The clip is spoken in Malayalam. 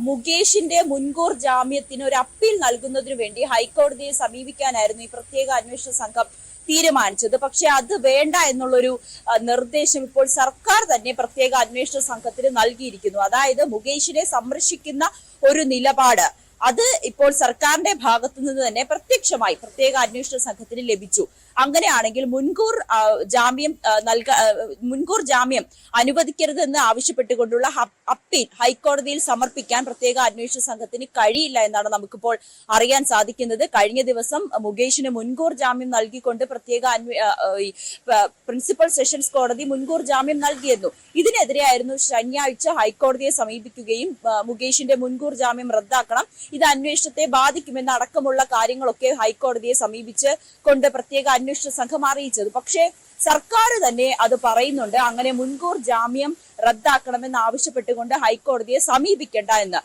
മുകേഷിന്റെ മുൻകൂർ ജാമ്യത്തിന് ഒരു അപ്പീൽ നൽകുന്നതിനു വേണ്ടി ഹൈക്കോടതിയെ സമീപിക്കാനായിരുന്നു ഈ പ്രത്യേക അന്വേഷണ സംഘം തീരുമാനിച്ചത്. പക്ഷെ അത് വേണ്ട എന്നുള്ളൊരു നിർദ്ദേശം ഇപ്പോൾ സർക്കാർ തന്നെ പ്രത്യേക അന്വേഷണ സംഘത്തിന് നൽകിയിരിക്കുന്നു. അതായത് മുകേഷിനെ സംരക്ഷിക്കുന്ന ഒരു നിലപാട് അത് ഇപ്പോൾ സർക്കാരിന്റെ ഭാഗത്തു നിന്ന് തന്നെ പ്രത്യക്ഷമായി പ്രത്യേക അന്വേഷണ സംഘത്തിന് ലഭിച്ചു. അങ്ങനെയാണെങ്കിൽ മുൻകൂർ ജാമ്യം അനുവദിക്കരുതെന്ന് ആവശ്യപ്പെട്ടുകൊണ്ടുള്ള അപ്പീൽ ഹൈക്കോടതിയിൽ സമർപ്പിക്കാൻ പ്രത്യേക അന്വേഷണ സംഘത്തിന് കഴിയില്ല എന്നാണ് നമുക്കിപ്പോൾ അറിയാൻ സാധിക്കുന്നത്. കഴിഞ്ഞ ദിവസം മുകേഷിന് മുൻകൂർ ജാമ്യം നൽകിക്കൊണ്ട് പ്രിൻസിപ്പൽ സെഷൻസ് കോടതി മുൻകൂർ ജാമ്യം നൽകിയിരുന്നു. ഇതിനെതിരെയായിരുന്നു ശനിയാഴ്ച ഹൈക്കോടതിയെ സമീപിക്കുകയും മുകേഷിന്റെ മുൻകൂർ ജാമ്യം റദ്ദാക്കണം, ഇത് അന്വേഷണത്തെ ബാധിക്കുമെന്ന അടക്കമുള്ള കാര്യങ്ങളൊക്കെ ഹൈക്കോടതിയെ സമീപിച്ച് കൊണ്ട് പ്രത്യേക അന്വേഷണ സംഘം അറിയിച്ചത്. പക്ഷേ സർക്കാർ തന്നെ അത് പറയുന്നുണ്ട്, അങ്ങനെ മുൻകൂർ ജാമ്യം റദ്ദാക്കണമെന്ന് ആവശ്യപ്പെട്ടുകൊണ്ട് ഹൈക്കോടതിയെ സമീപിക്കേണ്ട എന്ന്.